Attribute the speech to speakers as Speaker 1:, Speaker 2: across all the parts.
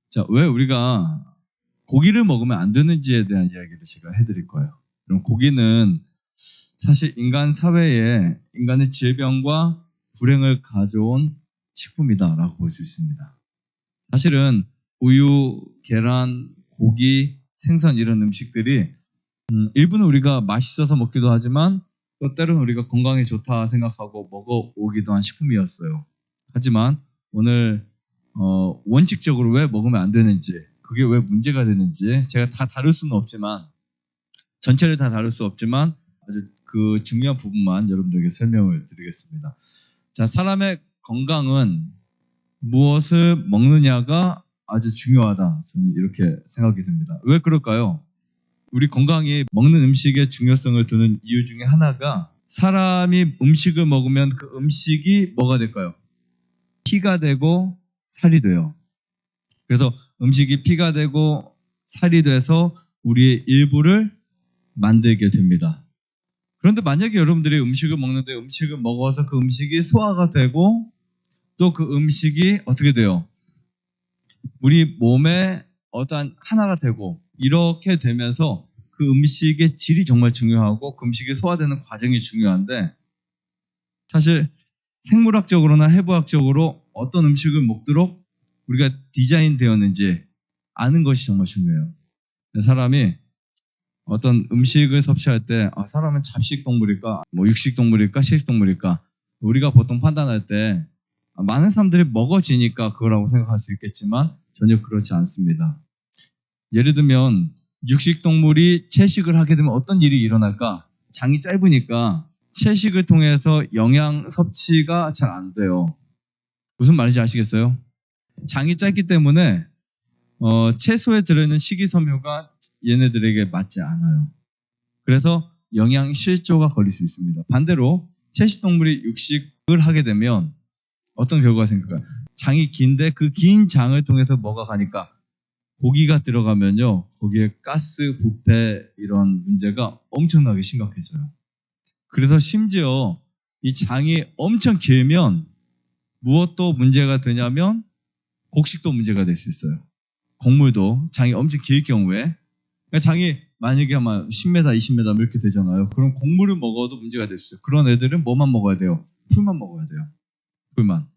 Speaker 1: 자, 왜 우리가 고기를 먹으면 안 되는지에 대한 이야기를 제가 해드릴 거예요. 그럼 고기는 사실 인간 사회에 인간의 질병과 불행을 가져온 식품이다라고 볼 수 있습니다. 사실은 우유, 계란, 고기, 생선 이런 음식들이 일부는 우리가 맛있어서 먹기도 하지만 또 때로는 우리가 건강에 좋다 생각하고 먹어오기도 한 식품이었어요. 하지만 오늘 원칙적으로 왜 먹으면 안 되는지, 그게 왜 문제가 되는지 제가 다 다룰 수는 없지만, 전체를 다 다룰 수 없지만 아주 그 중요한 부분만 여러분들에게 설명을 드리겠습니다. 자, 사람의 건강은 무엇을 먹느냐가 아주 중요하다. 저는 이렇게 생각이 듭니다. 왜 그럴까요? 우리 건강이 먹는 음식의 중요성을 두는 이유 중에 하나가, 사람이 음식을 먹으면 그 음식이 뭐가 될까요? 피가 되고 살이 돼요. 그래서 음식이 피가 되고 살이 돼서 우리의 일부를 만들게 됩니다. 그런데 만약에 여러분들이 음식을 먹는데 음식을 먹어서 그 음식이 소화가 되고 또 그 음식이 어떻게 돼요? 우리 몸에 어떠한 하나가 되고 이렇게 되면서 그 음식의 질이 정말 중요하고 그 음식이 소화되는 과정이 중요한데, 사실 생물학적으로나 해부학적으로 어떤 음식을 먹도록 우리가 디자인 되었는지 아는 것이 정말 중요해요. 사람이 어떤 음식을 섭취할 때 사람은 잡식동물일까, 육식동물일까, 식식동물일까, 우리가 보통 판단할 때 많은 사람들이 먹어지니까 그거라고 생각할 수 있겠지만 전혀 그렇지 않습니다. 예를 들면 육식동물이 채식을 하게 되면 어떤 일이 일어날까? 장이 짧으니까 채식을 통해서 영양 섭취가 잘 안 돼요. 무슨 말인지 아시겠어요? 장이 짧기 때문에 채소에 들어있는 식이섬유가 얘네들에게 맞지 않아요. 그래서 영양 실조가 걸릴 수 있습니다. 반대로 채식동물이 육식을 하게 되면 어떤 결과가 생길까요? 장이 긴데 그 긴 장을 통해서 뭐가 가니까 고기가 들어가면요, 거기에 가스, 부패 이런 문제가 엄청나게 심각해져요. 그래서 심지어 이 장이 엄청 길면 무엇도 문제가 되냐면 곡식도 문제가 될 수 있어요. 곡물도 장이 엄청 길 경우에, 그러니까 장이 만약에 아마 10m, 20m 이렇게 되잖아요. 그럼 곡물을 먹어도 문제가 될 수 있어요. 그런 애들은 뭐만 먹어야 돼요? 풀만 먹어야 돼요. 풀만.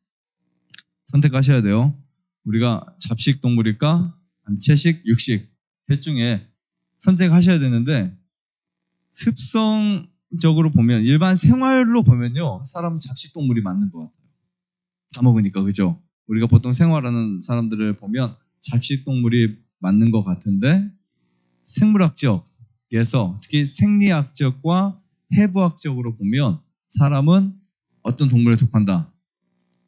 Speaker 1: 선택하셔야 돼요. 우리가 잡식 동물일까? 채식, 육식 셋 중에 선택하셔야 되는데, 습성적으로 보면, 일반 생활로 보면요, 사람은 잡식 동물이 맞는 것 같아요. 다 먹으니까, 그죠? 우리가 보통 생활하는 사람들을 보면 잡식 동물이 맞는 것 같은데, 생물학적에서 특히 생리학적과 해부학적으로 보면 사람은 어떤 동물에 속한다?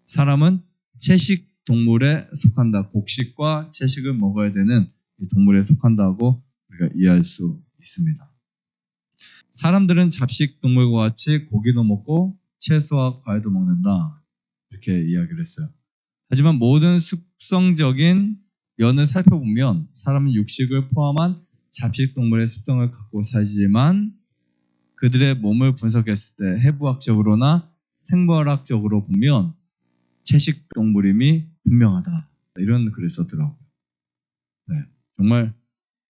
Speaker 1: 사람은 채식 동물에 속한다. 곡식과 채식을 먹어야 되는 이 동물에 속한다고 우리가 이해할 수 있습니다. 사람들은 잡식 동물과 같이 고기도 먹고 채소와 과일도 먹는다. 이렇게 이야기를 했어요. 하지만 모든 습성적인 면을 살펴보면 사람은 육식을 포함한 잡식 동물의 습성을 갖고 살지만, 그들의 몸을 분석했을 때 해부학적으로나 생물학적으로 보면 채식 동물임이 분명하다. 이런 글을 썼더라고요. 네, 정말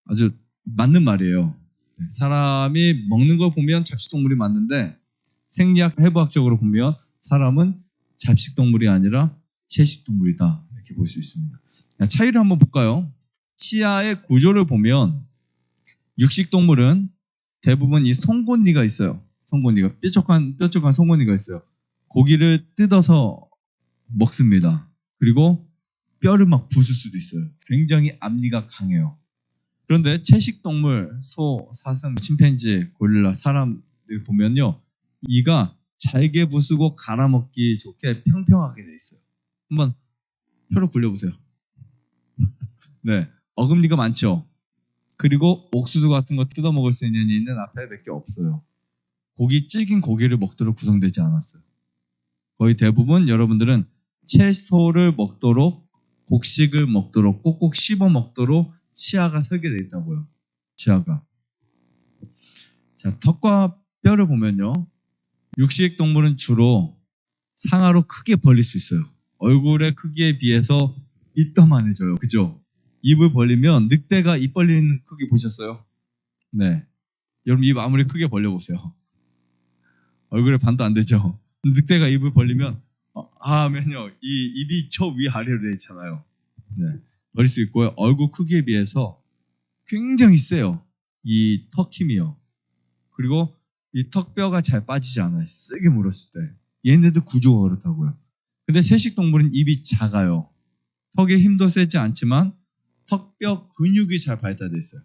Speaker 1: 아주 맞는 말이에요. 네, 사람이 먹는 걸 보면 잡식 동물이 맞는데, 생리학, 해부학적으로 보면 사람은 잡식 동물이 아니라 채식 동물이다. 이렇게 볼 수 있습니다. 차이를 한번 볼까요? 치아의 구조를 보면 육식 동물은 대부분 이 송곳니가 있어요. 송곳니가 뾰족한 송곳니가 있어요. 고기를 뜯어서 먹습니다. 그리고 뼈를 막 부술 수도 있어요. 굉장히 앞니가 강해요. 그런데 채식 동물, 소, 사슴, 침팬지, 고릴라, 사람들 보면요, 이가 잘게 부수고 갈아먹기 좋게 평평하게 돼 있어요. 한번 혀로 굴려보세요. 네, 어금니가 많죠. 그리고 옥수수 같은 거 뜯어 먹을 수 있는 이는 앞에 몇 개 없어요. 찌긴 고기를 먹도록 구성되지 않았어요. 거의 대부분 여러분들은 채소를 먹도록, 곡식을 먹도록, 꼭꼭 씹어 먹도록 치아가 설계되어 있다고요. 치아가. 자, 턱과 뼈를 보면요, 육식 동물은 주로 상하로 크게 벌릴 수 있어요. 얼굴의 크기에 비해서 이따만해져요. 그죠? 입을 벌리면 늑대가 입 벌리는 크기 보셨어요? 네. 여러분 입 아무리 크게 벌려보세요. 얼굴에 반도 안 되죠? 늑대가 입을 벌리면 하면요. 이 입이 저 위아래로 되어 있잖아요. 네. 벌릴 수 있고요. 얼굴 크기에 비해서 굉장히 세요. 이 턱 힘이요. 그리고 이 턱뼈가 잘 빠지지 않아요. 세게 물었을 때. 얘네들 구조가 그렇다고요. 근데 채식동물은 입이 작아요. 턱의 힘도 세지 않지만 턱뼈 근육이 잘 발달되어 있어요.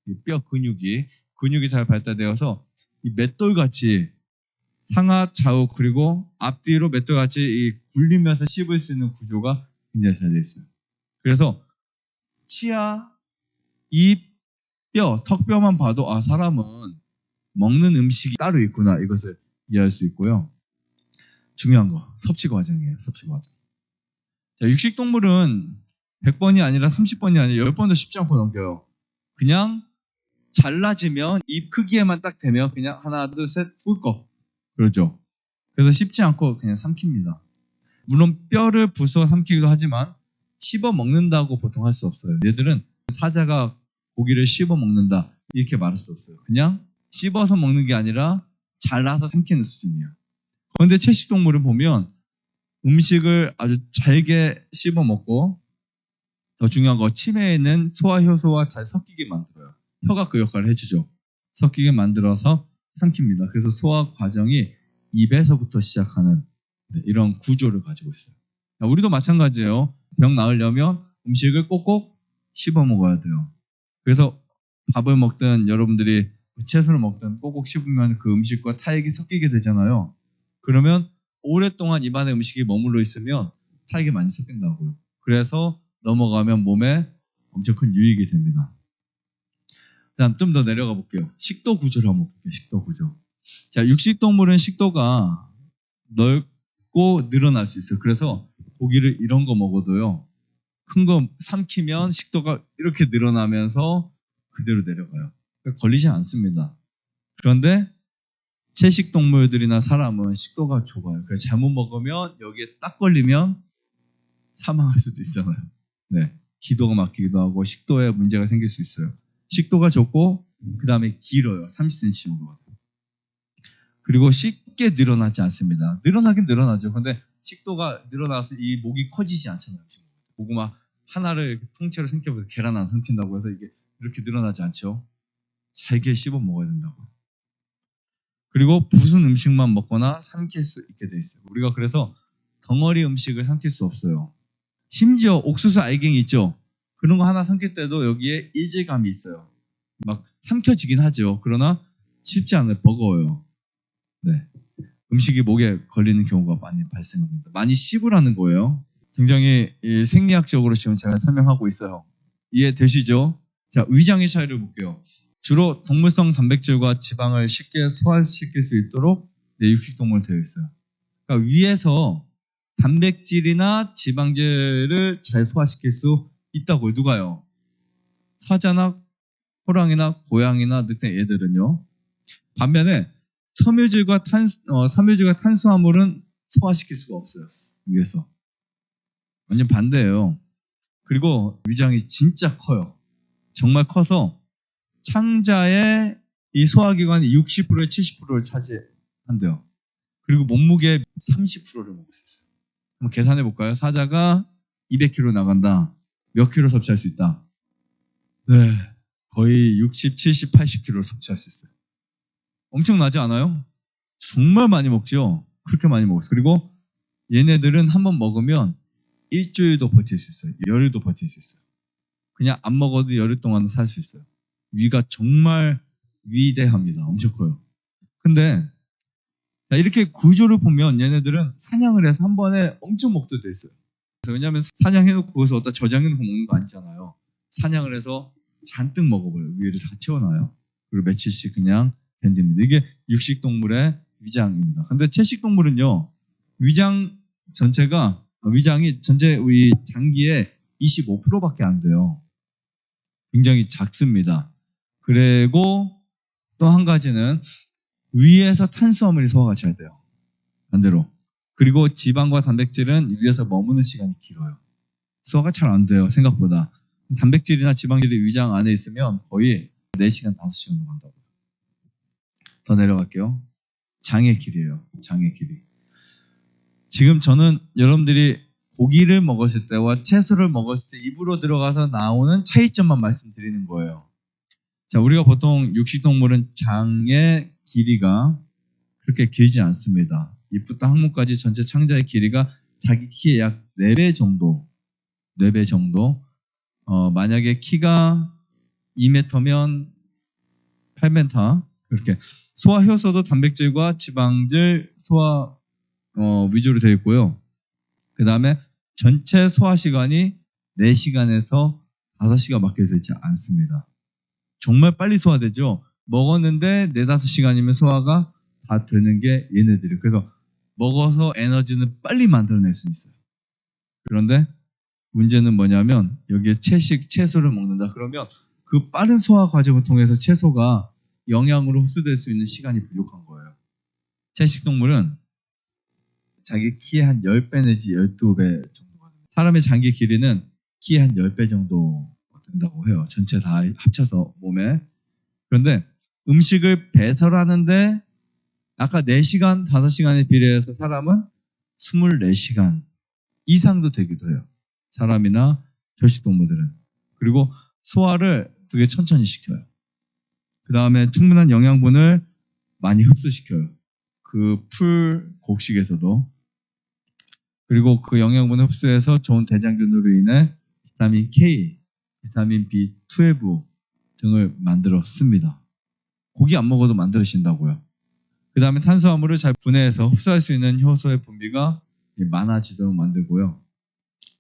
Speaker 1: 이 뼈 근육이 잘 발달되어서 이 맷돌같이 상하 좌우 그리고 앞뒤로 맷돌같이 이 굴리면서 씹을 수 있는 구조가 굉장히 잘 되어 있어요. 그래서 치아, 입, 뼈, 턱뼈만 봐도 사람은 먹는 음식이 따로 있구나 이것을 이해할 수 있고요. 중요한 거 섭취 과정이에요. 섭취 과정. 자, 육식동물은 100번이 아니라 30번이 아니라 10번도 쉽지 않고 넘겨요. 그냥 잘라지면 입 크기에만 딱 되면 그냥 하나 둘 셋 꿀꺽 그러죠. 그래서 쉽지 않고 그냥 삼킵니다. 물론 뼈를 부숴 삼키기도 하지만 씹어 먹는다고 보통 할 수 없어요. 얘들은 사자가 고기를 씹어 먹는다 이렇게 말할 수 없어요. 그냥 씹어서 먹는 게 아니라 잘라서 삼키는 수준이에요. 그런데 채식동물을 보면 음식을 아주 잘게 씹어 먹고 더 중요한 거 침에 있는 소화효소와 잘 섞이게 만들어요. 혀가 그 역할을 해주죠. 섞이게 만들어서 삼킵니다. 그래서 소화 과정이 입에서부터 시작하는 이런 구조를 가지고 있어요. 우리도 마찬가지예요. 병 나으려면 음식을 꼭꼭 씹어 먹어야 돼요. 그래서 밥을 먹든 여러분들이 채소를 먹든 꼭꼭 씹으면 그 음식과 타액이 섞이게 되잖아요. 그러면 오랫동안 입안에 음식이 머물러 있으면 타액이 많이 섞인다고요. 그래서 넘어가면 몸에 엄청 큰 유익이 됩니다. 그다음 좀 더 내려가 볼게요. 식도 구조를 한번 볼게요. 식도 구조. 자, 육식동물은 식도가 넓고 늘어날 수 있어요. 그래서 고기를 이런 거 먹어도요. 큰 거 삼키면 식도가 이렇게 늘어나면서 그대로 내려가요. 걸리지 않습니다. 그런데 채식동물들이나 사람은 식도가 좁아요. 그래서 잘못 먹으면 여기에 딱 걸리면 사망할 수도 있잖아요. 네, 기도가 막히기도 하고 식도에 문제가 생길 수 있어요. 식도가 좁고 그 다음에 길어요. 30cm 정도가. 그리고 쉽게 늘어나지 않습니다. 늘어나긴 늘어나죠. 근데 식도가 늘어나서 이 목이 커지지 않잖아요. 고구마 하나를 통째로 삼켜보세요. 계란 하나 삼킨다고 해서 이게 이렇게 늘어나지 않죠. 잘게 씹어 먹어야 된다고. 그리고 부순 음식만 먹거나 삼킬 수 있게 돼 있어요. 우리가 그래서 덩어리 음식을 삼킬 수 없어요. 심지어 옥수수 알갱이 있죠. 그런 거 하나 삼킬 때도 여기에 이질감이 있어요. 막 삼켜지긴 하죠. 그러나 쉽지 않아요. 버거워요. 네, 음식이 목에 걸리는 경우가 많이 발생합니다. 많이 씹으라는 거예요. 굉장히 생리학적으로 지금 제가 설명하고 있어요. 이해되시죠? 자, 위장의 차이를 볼게요. 주로 동물성 단백질과 지방을 쉽게 소화시킬 수 있도록 육식동물은 되어 있어요. 그러니까 위에서 단백질이나 지방질을 잘 소화시킬 수 있다고요. 누가요? 사자나 호랑이나 고양이나 늑대 얘들은요. 반면에 섬유질과 탄수화물은 소화시킬 수가 없어요. 위에서. 완전 반대예요. 그리고 위장이 진짜 커요. 정말 커서 창자의 이 소화기관이 60%에 70%를 차지한대요. 그리고 몸무게의 30%를 먹을 수 있어요. 한번 계산해 볼까요? 사자가 200kg 나간다. 몇 킬로 섭취할 수 있다? 네, 거의 60, 70, 80kg를 섭취할 수 있어요. 엄청나지 않아요? 정말 많이 먹죠? 그렇게 많이 먹었어요. 그리고 얘네들은 한번 먹으면 일주일도 버틸 수 있어요. 열흘도 버틸 수 있어요. 그냥 안 먹어도 열흘 동안 살 수 있어요. 위가 정말 위대합니다. 엄청 커요. 근데 이렇게 구조를 보면 얘네들은 사냥을 해서 한 번에 엄청 먹도 돼 있어요. 왜냐하면 사냥해놓고 거기서 어디다 저장해놓고 먹는 거 아니잖아요. 사냥을 해서 잔뜩 먹어버려요. 위를 다 채워놔요. 그리고 며칠씩 그냥 견딥니다. 이게 육식동물의 위장입니다. 근데 채식동물은요. 위장이 전체 우리 장기의 25%밖에 안 돼요. 굉장히 작습니다. 그리고 또 한 가지는 위에서 탄수화물이 소화가 잘 돼요. 반대로. 그리고 지방과 단백질은 위에서 머무는 시간이 길어요. 소화가 잘 안 돼요. 생각보다. 단백질이나 지방질이 위장 안에 있으면 거의 4시간, 5시간 정도 간다고요. 더 내려갈게요. 장의 길이에요. 장의 길이. 지금 저는 여러분들이 고기를 먹었을 때와 채소를 먹었을 때 입으로 들어가서 나오는 차이점만 말씀드리는 거예요. 자, 우리가 보통 육식동물은 장의 길이가 그렇게 길지 않습니다. 입부터 항문까지 전체 창자의 길이가 자기 키의 약 4배 정도. 4배 정도. 만약에 키가 2m면 8m. 그렇게. 소화 효소도 단백질과 지방질, 소화 위주로 되어 있고요. 그 다음에 전체 소화 시간이 4시간에서 5시간 밖에 되지 않습니다. 정말 빨리 소화되죠. 먹었는데 4, 5시간이면 소화가 다 되는 게 얘네들이에요. 그래서 먹어서 에너지는 빨리 만들어낼 수 있어요. 그런데 문제는 뭐냐면 여기에 채소를 먹는다. 그러면 그 빠른 소화 과정을 통해서 채소가 영양으로 흡수될 수 있는 시간이 부족한 거예요. 채식동물은 자기 키의 한 10배 내지 12배 정도가 됩니다. 사람의 장기 길이는 키의 한 10배 정도 된다고 해요. 전체 다 합쳐서 몸에. 그런데 음식을 배설하는데 아까 4시간, 5시간에 비례해서 사람은 24시간 이상도 되기도 해요. 사람이나 절식동물들은. 그리고 소화를 되게 천천히 시켜요. 그 다음에 충분한 영양분을 많이 흡수시켜요. 그 풀 곡식에서도. 그리고 그 영양분을 흡수해서 좋은 대장균으로 인해 비타민 K, 비타민 B12 등을 만들었습니다. 고기 안 먹어도 만들어진다고요. 그 다음에 탄수화물을 잘 분해해서 흡수할 수 있는 효소의 분비가 많아지도록 만들고요.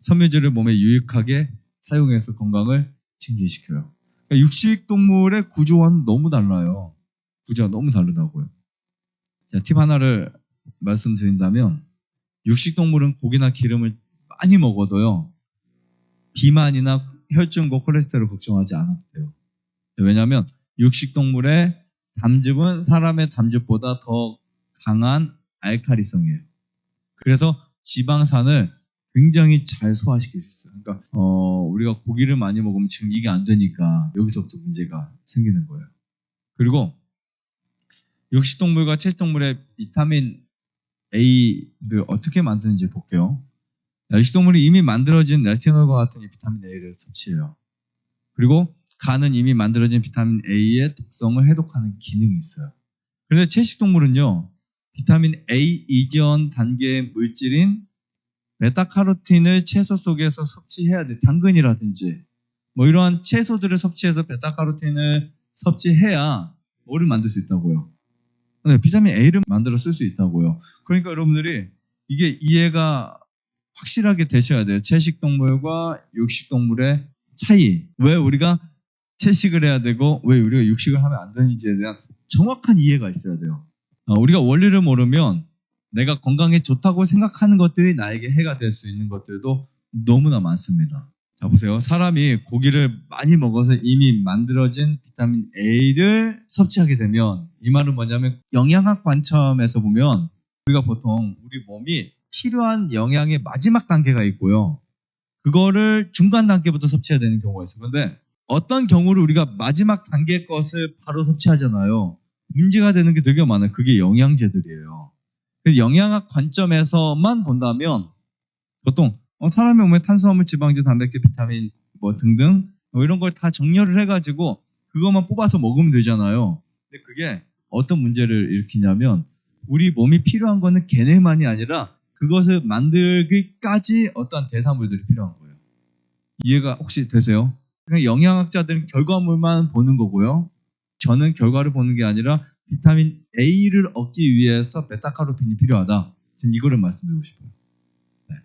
Speaker 1: 섬유질을 몸에 유익하게 사용해서 건강을 증진시켜요. 그러니까 육식동물의 구조와는 너무 달라요. 구조가 너무 다르다고요. 자, 팁 하나를 말씀드린다면 육식동물은 고기나 기름을 많이 먹어도요. 비만이나 혈중과 콜레스테롤 걱정하지 않아도 돼요. 왜냐하면 육식동물의 담즙은 사람의 담즙보다 더 강한 알칼리성이에요. 그래서 지방산을 굉장히 잘 소화시킬 수 있어요. 그러니까 우리가 고기를 많이 먹으면 지금 이게 안 되니까 여기서부터 문제가 생기는 거예요. 그리고 육식동물과 채식동물의 비타민 A를 어떻게 만드는지 볼게요. 육식동물이 이미 만들어진 레티놀과 같은 이 비타민 A를 섭취해요. 그리고 간은 이미 만들어진 비타민 A의 독성을 해독하는 기능이 있어요. 그런데 채식동물은요, 비타민 A 이전 단계의 물질인 베타카로틴을 채소 속에서 섭취해야 돼. 당근이라든지 뭐 이러한 채소들을 섭취해서 베타카로틴을 섭취해야 뭐를 만들 수 있다고요. 네, 비타민 A를 만들어 쓸 수 있다고요. 그러니까 여러분들이 이게 이해가 확실하게 되셔야 돼요. 채식동물과 육식동물의 차이. 왜 우리가 채식을 해야 되고 왜 우리가 육식을 하면 안 되는지에 대한 정확한 이해가 있어야 돼요. 우리가 원리를 모르면 내가 건강에 좋다고 생각하는 것들이 나에게 해가 될 수 있는 것들도 너무나 많습니다. 자, 보세요. 사람이 고기를 많이 먹어서 이미 만들어진 비타민 A를 섭취하게 되면 이 말은 뭐냐면 영양학 관점에서 보면 우리가 보통 우리 몸이 필요한 영양의 마지막 단계가 있고요. 그거를 중간 단계부터 섭취해야 되는 경우가 있어요. 그런데 어떤 경우를 우리가 마지막 단계 것을 바로 섭취하잖아요. 문제가 되는 게 되게 많아요. 그게 영양제들이에요. 그래서 영양학 관점에서만 본다면 보통 사람의 몸에 탄수화물, 지방질, 단백질, 비타민 뭐 등등 이런 걸 다 정렬을 해가지고 그것만 뽑아서 먹으면 되잖아요. 근데 그게 어떤 문제를 일으키냐면 우리 몸이 필요한 거는 걔네만이 아니라 그것을 만들기까지 어떠한 대사물들이 필요한 거예요. 이해가 혹시 되세요? 그냥 영양학자들은 결과물만 보는 거고요. 저는 결과를 보는 게 아니라 비타민 A를 얻기 위해서 베타카로틴이 필요하다. 저는 이거를 말씀드리고 싶어요. 네.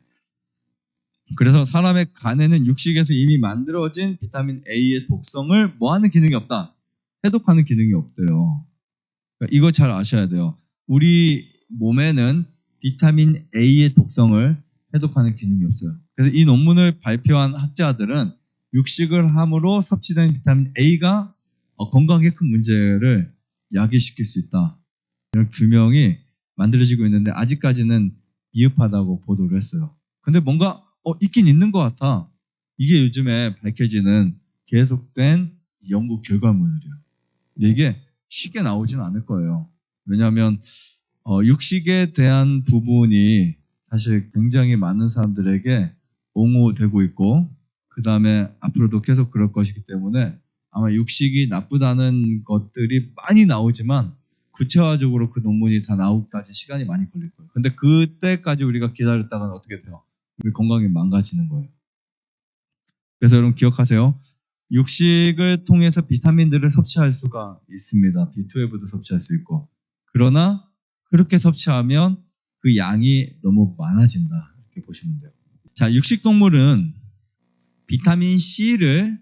Speaker 1: 그래서 사람의 간에는 육식에서 이미 만들어진 비타민 A의 독성을 뭐하는 기능이 없다. 해독하는 기능이 없대요. 그러니까 이거 잘 아셔야 돼요. 우리 몸에는 비타민 A의 독성을 해독하는 기능이 없어요. 그래서 이 논문을 발표한 학자들은 육식을 함으로 섭취된 비타민 A가 건강에 큰 문제를 야기시킬 수 있다. 이런 규명이 만들어지고 있는데 아직까지는 미흡하다고 보도를 했어요. 근데 뭔가 있긴 있는 것 같아. 이게 요즘에 밝혀지는 계속된 연구 결과물이에요. 이게 쉽게 나오진 않을 거예요. 왜냐하면 육식에 대한 부분이 사실 굉장히 많은 사람들에게 옹호되고 있고 그 다음에 앞으로도 계속 그럴 것이기 때문에 아마 육식이 나쁘다는 것들이 많이 나오지만 구체화적으로 그 논문이 다 나오기까지 시간이 많이 걸릴 거예요. 근데 그때까지 우리가 기다렸다가는 어떻게 돼요? 우리 건강이 망가지는 거예요. 그래서 여러분 기억하세요. 육식을 통해서 비타민들을 섭취할 수가 있습니다. B12도 섭취할 수 있고. 그러나 그렇게 섭취하면 그 양이 너무 많아진다. 이렇게 보시면 돼요. 자, 육식동물은 비타민 C를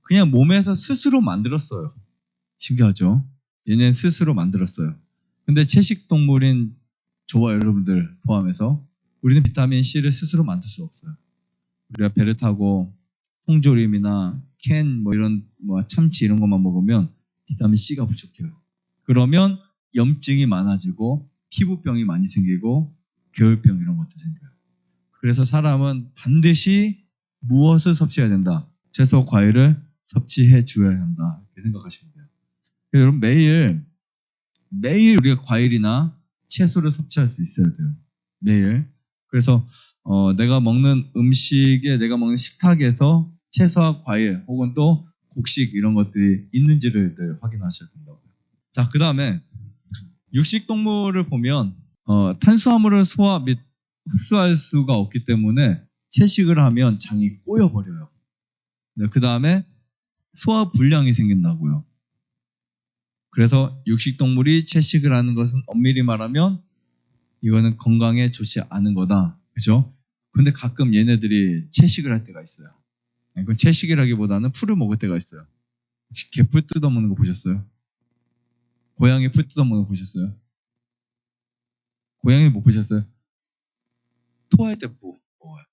Speaker 1: 그냥 몸에서 스스로 만들었어요. 신기하죠? 얘네는 스스로 만들었어요. 근데 채식동물인 저와 여러분들 포함해서 우리는 비타민 C를 스스로 만들 수 없어요. 우리가 배를 타고 통조림이나 캔 이런 참치 이런 것만 먹으면 비타민 C가 부족해요. 그러면 염증이 많아지고 피부병이 많이 생기고 겨울병 이런 것도 생겨요. 그래서 사람은 반드시 무엇을 섭취해야 된다? 채소, 과일을 섭취해 줘야 한다. 이렇게 생각하시면 돼요. 그래서 여러분 매일 우리가 과일이나 채소를 섭취할 수 있어야 돼요. 매일. 그래서 내가 먹는 음식에 내가 먹는 식탁에서 채소와 과일 혹은 또 곡식 이런 것들이 있는지를 늘 확인하셔야 된다고요. 자, 그 다음에 육식동물을 보면 탄수화물을 소화 및 흡수할 수가 없기 때문에 채식을 하면 장이 꼬여버려요. 네, 그 다음에 소화 불량이 생긴다고요. 그래서 육식동물이 채식을 하는 것은 엄밀히 말하면 이거는 건강에 좋지 않은 거다. 그죠? 근데 가끔 얘네들이 채식을 할 때가 있어요. 이건 채식이라기보다는 풀을 먹을 때가 있어요. 혹시 개풀 뜯어먹는 거 보셨어요? 고양이 풀 뜯어먹는 거 보셨어요? 고양이 못 보셨어요? 토할 때 먹어요.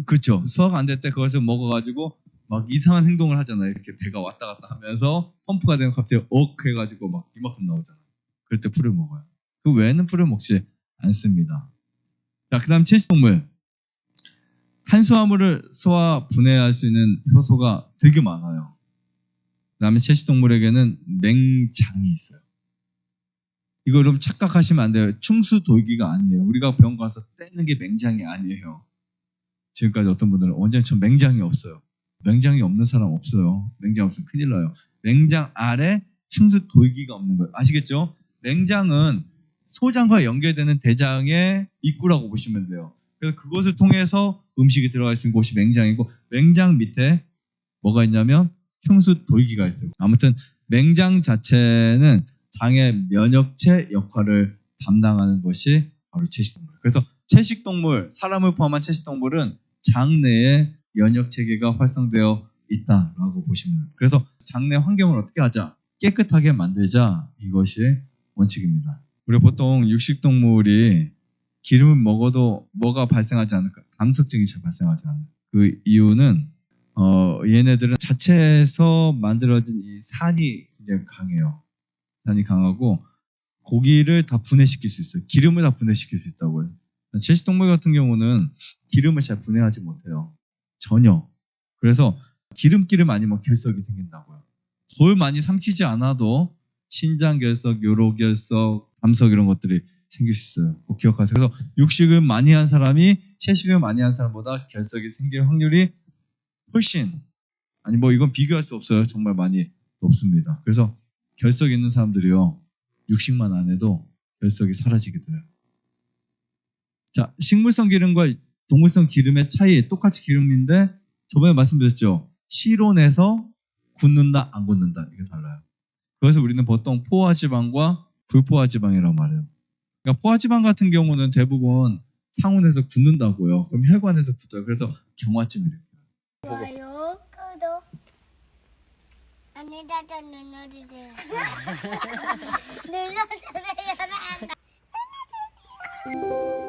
Speaker 1: 그렇죠. 소화가 안 될 때 그것을 먹어가지고 막 이상한 행동을 하잖아요. 이렇게 배가 왔다 갔다 하면서 펌프가 되면 갑자기 해가지고 막 이만큼 나오잖아요. 그럴 때 풀을 먹어요. 그 외에는 풀을 먹지 않습니다. 자, 그 다음 채식동물. 탄수화물을 소화 분해할 수 있는 효소가 되게 많아요. 그 다음에 채식동물에게는 맹장이 있어요. 이거 여러분 착각하시면 안 돼요. 충수돌기가 아니에요. 우리가 병원 가서 떼는 게 맹장이 아니에요. 지금까지 어떤 분들은 원장님 전 맹장이 없어요. 맹장이 없는 사람 없어요. 맹장 없으면 큰일 나요. 맹장 아래 충수돌기가 없는 거예요. 아시겠죠? 맹장은 소장과 연결되는 대장의 입구라고 보시면 돼요. 그래서 그것을 통해서 음식이 들어가 있는 곳이 맹장이고 맹장 밑에 뭐가 있냐면 충수돌기가 있어요. 아무튼 맹장 자체는 장의 면역체 역할을 담당하는 것이 바로 채식동물. 그래서 채식동물, 사람을 포함한 채식동물은 장내에 면역체계가 활성되어 있다라고 보시면 돼요. 그래서 장내 환경을 어떻게 하자? 깨끗하게 만들자. 이것이 원칙입니다. 우리가 보통 육식동물이 기름을 먹어도 뭐가 발생하지 않을까? 감석증이 잘 발생하지 않아요. 그 이유는 얘네들은 자체에서 만들어진 이 산이 굉장히 강해요. 산이 강하고 고기를 다 분해시킬 수 있어요. 기름을 다 분해시킬 수 있다고요. 채식동물 같은 경우는 기름을 잘 분해하지 못해요. 전혀. 그래서 기름기를 많이 먹으면 결석이 생긴다고요. 덜 많이 삼키지 않아도 신장 결석, 요로 결석, 담석 이런 것들이 생길 수 있어요. 꼭 기억하세요. 그래서 육식을 많이 한 사람이 채식을 많이 한 사람보다 결석이 생길 확률이 훨씬 이건 비교할 수 없어요. 정말 많이 높습니다. 그래서 결석 있는 사람들이요. 육식만 안 해도 결석이 사라지게 돼요. 자, 식물성 기름과 동물성 기름의 차이 똑같이 기름인데 저번에 말씀드렸죠. 실온에서 굳는다 안 굳는다 이게 달라요. 그래서 우리는 보통 포화지방과 불포화지방이라고 말해요. 그러니까 포화지방 같은 경우는 대부분 상온에서 굳는다고요. 그럼 혈관에서 굳어요. 그래서 경화증이래요.
Speaker 2: 좋아요, 구독, 안내자자 눌러주세요. 눌러주세요.